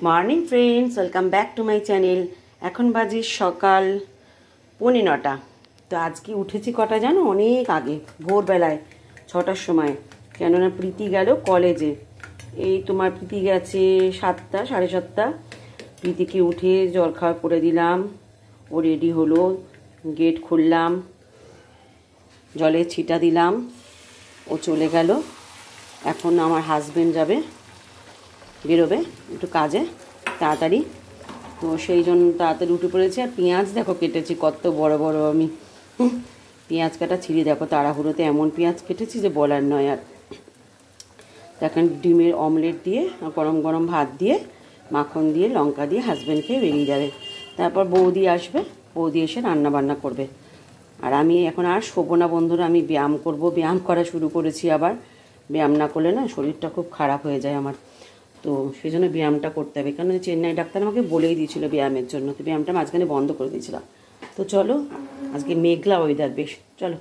Morning friends, welcome back to my channel. এখন বাজে সকাল 9:15। তো আজকে উঠেছি কটা জানো? অনেক আগে, ভোরবেলায় 6টার সময়। কেননা প্রীতি গেল কলেজে। এই তোমার প্রীতি গেছে 7টা, 7:30। প্রীতিকে উঠে জলখাবার করে দিলাম, ও রেডি হলো, গেট খুললাম, জলে ছিটা দিলাম, ও চলে গেল। এখন আমার হাজবেন্ড যাবে, বেরোবে একটু কাজে তাড়াতাড়ি, তো সেই জন্য তাড়াতাড়ি উঠে পড়েছি। আর পেঁয়াজ দেখো কেটেছি কত বড় বড়, আমি পেঁয়াজ কাটা ছিঁড়ি দেখো, তাড়াহুড়োতে এমন পেঁয়াজ কেটেছি যে বলার নয়। আর এখন ডিমের অমলেট দিয়ে গরম গরম ভাত দিয়ে মাখন দিয়ে লঙ্কা দিয়ে হাজব্যান্ড খেয়ে বেরিয়ে যাবে। তারপর বৌদি আসবে, বৌদি এসে রান্না বান্না করবে। আর আমি এখন আর শোবো না বন্ধুরা, আমি ব্যায়াম করব, ব্যায়াম করা শুরু করেছি আবার। ব্যায়াম না করলে না শরীরটা খুব খারাপ হয়ে যায় আমার, তো সেই জন্য ব্যায়ামটা করতে হবে। কারণ চেন্নাই ডাক্তার আমাকে বলেই দিয়েছিল ব্যায়ামের জন্য, তো ব্যায়ামটা মাঝখানে বন্ধ করে দিয়েছিলাম। তো চলো, আজকে মেঘলা ওয়েদার বেশ, চলো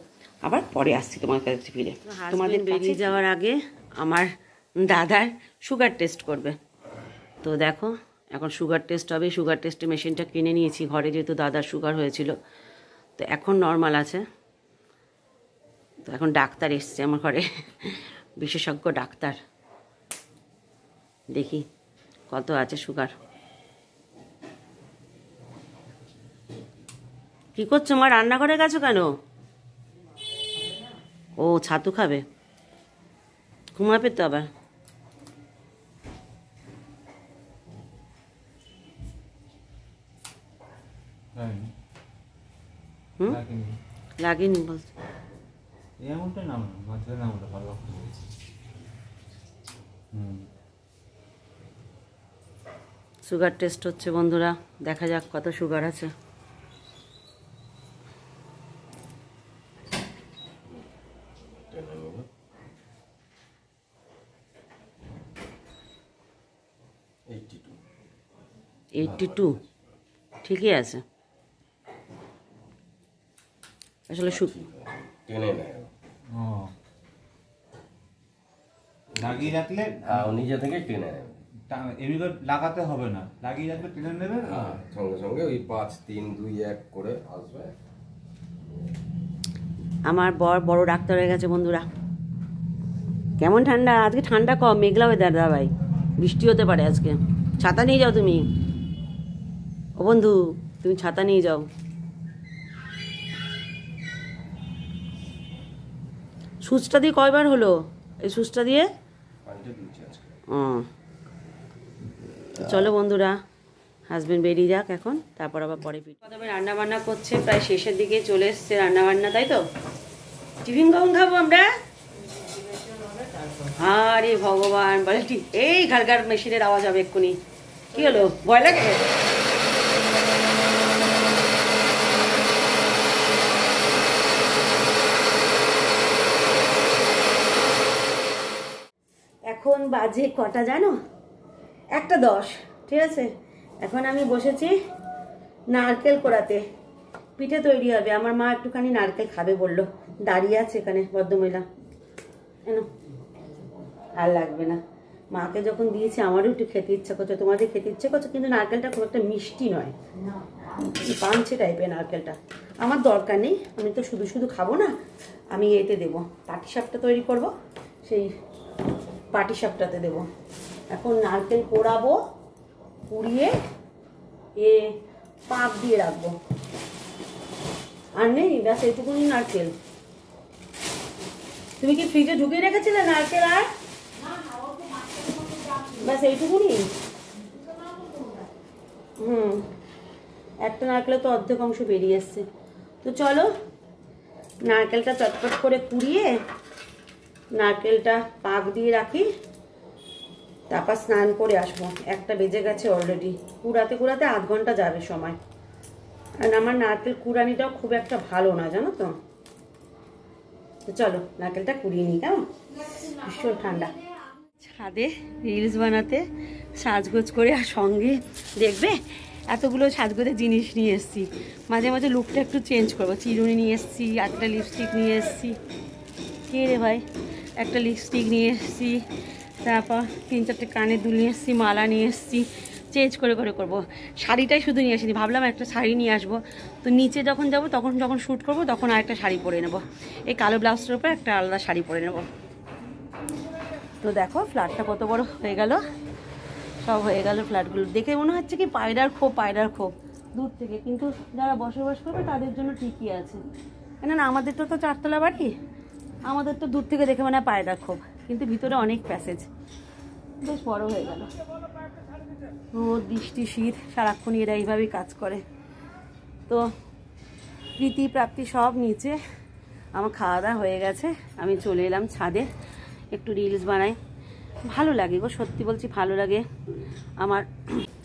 আবার পরে আসছি তোমার কাছে ফিরে। তোমাদের বেরিয়ে যাওয়ার আগে আমার দাদার সুগার টেস্ট করবে। তো দেখো এখন সুগার টেস্ট হবে। সুগার টেস্টের মেশিনটা কিনে নিয়েছি ঘরে, যেহেতু দাদার সুগার হয়েছিল। তো এখন নর্মাল আছে। তো এখন ডাক্তার এসছে আমার ঘরে, বিশেষজ্ঞ ডাক্তার। দেখি কত আছে সুগার। কি করছো মা? রান্নাঘরে গেছো কেন? ও ছাতু খাবে, ঘুমাবে তো আবার। লাগেনি বলছে। সুগার টেস্ট হচ্ছে বন্ধুরা, দেখা যাক কত সুগার আছে। এইটটি টু, ঠিকই আছে আসলে। লাগিয়ে রাখলে নিজে থেকে টেনে নেবে, এমনি লাগাতে হবে না, লাগিয়ে রাখলে টেনে নেবে। সঙ্গে সঙ্গে ওই 5 3 2 1 করে আসবে। আমার বড় ডাক্তার হয়ে গেছে বন্ধুরা। কেমন ঠান্ডা আজকে? ঠান্ডা কম, মেঘলা ওয়েদার দা ভাই, বৃষ্টি হতে পারে আজকে। ছাতা নিয়ে যাও তুমি, ও বন্ধু তুমি ছাতা নিয়ে যাও। সুচটা দিয়ে কয়বার হলো? এই সুচটা দিয়ে চলো বন্ধুরা, হাজবেন্ড বেরিয়ে যাক এখন, তারপর আবার পরে প্রথমে রান্না বান্না করছে, প্রায় শেষের দিকে চলে এসছে রান্না বান্না, তাই তো? টিফিন কখন খাবো আমরা? আরে ভগবান বলে, এই ঘাড় মেশিনের আওয়াজ হবে এক্ষুনি। কি হলো, ভয় লাগে? এখন বাজে কটা জানো? 1:10, ঠিক আছে। এখন আমি বসেছি নারকেল কোড়াতে, পিঠে তৈরি হবে। আমার মা একটুখানি নারকেল খাবে বললো, দাঁড়িয়ে আছে এখানে ভদ্রমহিলা। আর লাগবে না, মাকে যখন দিয়েছি আমারও একটু খেতে ইচ্ছা করছে, তোমাদের খেতে ইচ্ছে করছে, কিন্তু নারকেলটা খুব একটা মিষ্টি নয়, পাঞ্চে টাইপের নারকেলটা। আমার দরকার নেই, আমি তো শুধু শুধু খাবো না, আমি এতে দেবো, পাটিসাপটা তৈরি করব, সেই পাটিসাপটাতে দেবো। এখন নারকেল কোড়াবো, কুড়িয়ে পাক দিয়ে রাখবো। আর নেই, ব্যাস এইটুকুনি নারকেল। তুমি কি ফ্রিজে ঢুকিয়ে রেখেছিলে নারকেল? আর ব্যাস এইটুকুনি। একটা নারকেলে তো অর্ধেক অংশ বেরিয়ে এসছে। তো চলো নারকেলটা চটপট করে কুড়িয়ে নারকেলটা পাক দিয়ে রাখি, তারপর স্নান করে আসবো। 1টা বেজে গেছে অলরেডি, কুড়াতে কুড়াতে আধ ঘন্টা যাবে সময়। আর আমার নারকেল কুড়ানিটাও খুব একটা ভালো না, জানো তো। তো চলো নারকেলটা কুড়িয়ে নিই, কেমন? ভীষণ ঠান্ডা। ছাদে রিলস বানাতে সাজগোজ করে, আর সঙ্গে দেখবে এতগুলো সাজগোজের জিনিস নিয়ে এসেছি। মাঝে মাঝে লুকটা একটু চেঞ্জ করবো। চিরুনি নিয়ে এসেছি, একটা লিপস্টিক নিয়ে এসেছি। কে রে ভাই? একটা লিপস্টিক নিয়ে এসেছি, তারপর 3-4টে কানের দুল নিয়ে এসেছি, মালা নিয়ে এসেছি, চেঞ্জ করে করে করবো। শাড়িটাই শুধু নিয়ে আসিনি, ভাবলাম একটা শাড়ি নিয়ে আসবো। তো নিচে যখন যাব তখন যখন শ্যুট করবো তখন আরেকটা শাড়ি পরে নেবো, এই কালো ব্লাউজটার উপরে একটা আলাদা শাড়ি পরে নেবো। তো দেখো ফ্ল্যাটটা কত বড় হয়ে গেল, সব হয়ে গেল ফ্ল্যাটগুলো। দেখে মনে হচ্ছে কি পায়রার খোপ দূর থেকে, কিন্তু যারা বসবাস করবে তাদের জন্য ঠিকই আছে। কেননা আমাদেরটা তো 4 তলা বাড়ি, আমাদের তো দূর থেকে দেখে মানে পায়রার খোপ, কিন্তু ভিতরে অনেক প্যাসেজ, বেশ বড় হয়ে গেল। রোদ বৃষ্টি শীত সারাক্ষণ এরা এইভাবেই কাজ করে। তো প্রীতি প্রাপ্তি সব নিচে, আমার খাওয়া দাওয়া হয়ে গেছে, আমি চলে এলাম ছাদে একটু রিলস বানাই। ভালো লাগে গো, সত্যি বলছি ভালো লাগে আমার।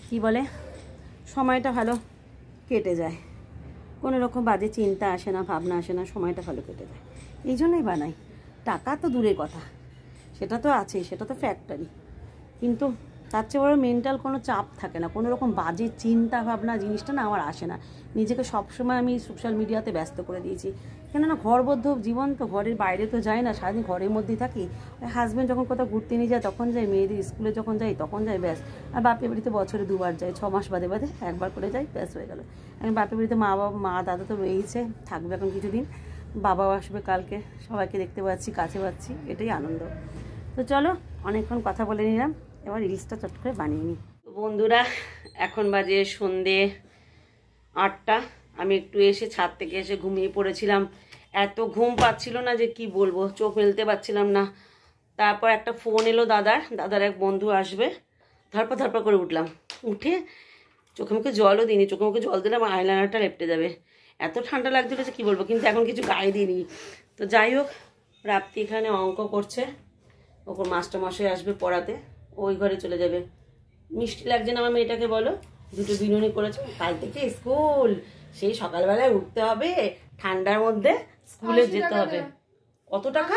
কি বলে, সময়টা ভালো কেটে যায়, কোনো রকম বাজে চিন্তা আসে না, ভাবনা আসে না, সময়টা ভালো কেটে যায়, এই জন্যই বানাই। টাকা তো দূরের কথা, সেটা তো আছেই, সেটা তো ফ্যাক্টরি, কিন্তু তার চেয়ে বড় মেন্টাল কোনো চাপ থাকে না, কোনো রকম বাজে চিন্তা ভাবনা জিনিসটা না আমার আসে না। নিজেকে সবসময় আমি সোশ্যাল মিডিয়াতে ব্যস্ত করে দিয়েছি, কেননা ঘরবদ্ধ জীবন তো, ঘরের বাইরে তো যাই না, সারাদিন ঘরের মধ্যেই থাকি। হাজব্যান্ড যখন কোথাও ঘুরতে নিয়ে যায় তখন যাই, মেয়েদের স্কুলে যখন যাই তখন যাই, ব্যাস। আর বাপের বাড়িতে বছরে 2বার যাই, 6 মাস বাদে বাদে একবার করে যাই, ব্যাস হয়ে গেল। এখন বাপের বাড়িতে মা দাদা তো রয়েইছে, থাকবে এখন কিছুদিন, বাবাও আসবে কালকে, সবাইকে দেখতে পাচ্ছি, কাছে পাচ্ছি, এটাই আনন্দ। তো চলো অনেকক্ষণ কথা বলে নিলাম, এবার রিলসটা চট করে বানিয়ে নিই। বন্ধুরা এখন বাজে সন্ধে 8টা, আমি একটু এসে ছাদ থেকে এসে ঘুমিয়ে পড়েছিলাম, এত ঘুম পাচ্ছিল না যে কি বলবো, চোখ মেলতে পারছিলাম না। তারপর একটা ফোন এলো দাদার এক বন্ধু আসবে, ধরপা করে উঠলাম, উঠে চোখে মুখে জলও দিইনি, চোখে মুখে জল দিলাম আইলাইনারটা লেপটে যাবে, এত ঠান্ডা লাগছিল যে কী বলবো, কিন্তু এখন কিছু গায়ে দিইনি। তো যাই হোক, রাপ্তি এখানে অঙ্ক করছে, ওপর মাস্টারমশাই আসবে পড়াতে, ওই ঘরে চলে যাবে। মিষ্টি লাগছে না আমার মেয়েটাকে বলো, দুটো বিনুনি করেছে, কাল থেকে স্কুল, সেই সকালবেলায় উঠতে হবে, ঠান্ডার মধ্যে স্কুলে যেতে হবে। কত টাকা?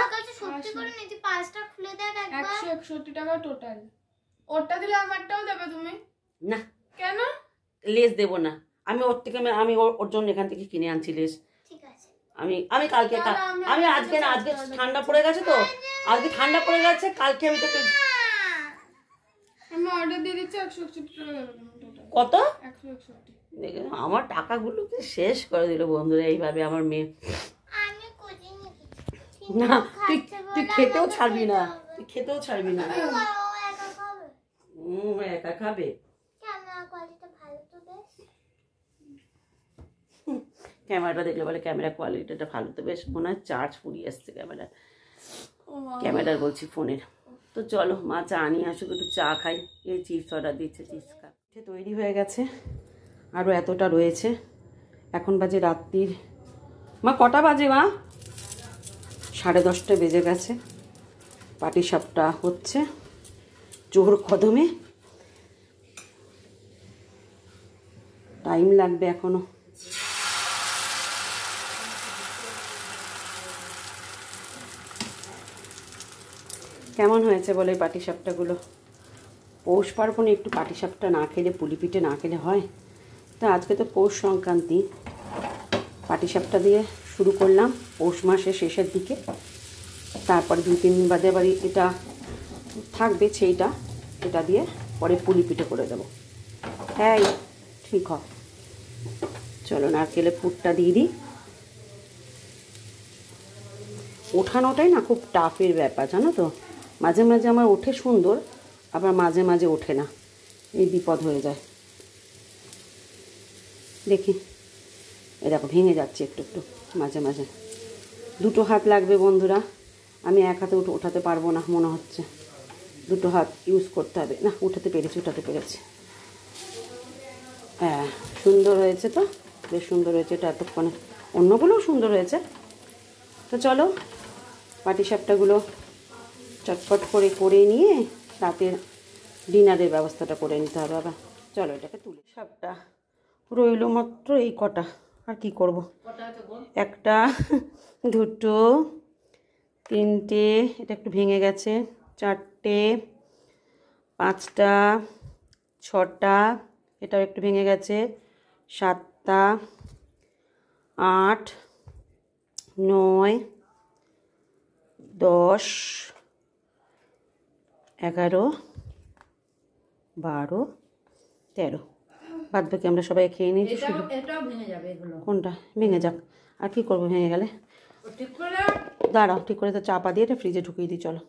161 টাকা টোটাল। ওরটা দিলে আমারটাও দেবে তুমি? না কেন? লেস দেবো না, আমি ওর থেকে আমি ওর জন্য এখান থেকে কিনে আনছি লেস। আমি কালকে, আমি আজকে না, আজকে ঠান্ডা পড়ে গেছে তো, আজকে ঠান্ডা পড়ে গেছে, কালকে আমি তোকে আমি অর্ডার দিয়ে দিচ্ছি 161 টাকা দেবে টোটাল। কত? 161। দেখে আমার টাকাগুলোকে শেষ করে দিল বন্ধুরা এইভাবে আমার মেয়ে। না তুই খেতেও ছাড়বি না, তুই খেতেও ছাড়বি না। একা খাবে, ক্যামেরাটা দেখলে বলে ক্যামেরা কোয়ালিটিটা ভালো, তো বেশ মনে হয় চার্জ ফুরিয়ে আসছে ক্যামেরার বলছি ফোনের। তো চলো মা চা নিয়ে আসুক, একটু চা খাই, এই চিপস অর্ডার দিচ্ছে, চিপস খা। তৈরি হয়ে গেছে, আরও এতটা রয়েছে, এখন বাজে রাত্রির, মা কটা বাজে মা? 10:30 বেজে গেছে। পাটিসাপটা হচ্ছে জোর কদমে, টাইম লাগবে এখনো। কেমন হয়েছে বলে পাটিসাপটাগুলো? পৌষ পার্বণে একটু পাটিসাপটা না খেলে, পুলি পিঠে না খেলে হয়? তো আজকে তো পৌষ সংক্রান্তি, পাটিসাপটা দিয়ে শুরু করলাম পৌষ মাসের শেষের দিকে, তারপরে 2-3 দিন বাদে আবার এটা থাকবে, সেইটা এটা দিয়ে পরে পুলি পিঠে করে দেবো। হ্যাঁ ঠিক হয়, চলো নারকেলের পুরটা দিয়ে দিই। ওঠানোটাই না খুব টাফের ব্যাপার, জানো তো, মাঝে মাঝে আমার ওঠে সুন্দর, আবার মাঝে মাঝে ওঠে না, এই বিপদ হয়ে যায়। দেখি এ দেখো ভেঙে যাচ্ছে একটু একটু মাঝে মাঝে। 2 হাত লাগবে বন্ধুরা, আমি এক হাতে ওঠাতে পারবো না মনে হচ্ছে, 2 হাত ইউজ করতে হবে। না উঠাতে পেরেছি। হ্যাঁ সুন্দর হয়েছে তো, বেশ সুন্দর হয়েছে এটা এতক্ষণে, অন্যগুলোও সুন্দর হয়েছে। তো চলো পাটিসাপটাগুলো চটপট করে নিয়ে রাতের ডিনারের ব্যবস্থাটা করে নিতে হবে। আবার চলো এটাকে তুলে, সাপটা রইল মাত্র এই কটা, আর কি করব। 1, 2, 3টে, এটা একটু ভেঙে গেছে, 4টে, 5টা, 6টা, এটাও একটু ভেঙে গেছে, 7টা, 8, 9, 10, 11, 12, 13 বাদ বাকি আমরা সবাই খেয়ে নিয়েছি শুধু এটাও ভেঙে যাবে এগুলো। কোনটা ভেঙে যাক, আর কি করবো ভেঙে গেলে। ঠিক করে দাঁড়াও ঠিক করে তো চাপা দিয়ে এটা ফ্রিজে ঢুকিয়ে দিই চলো।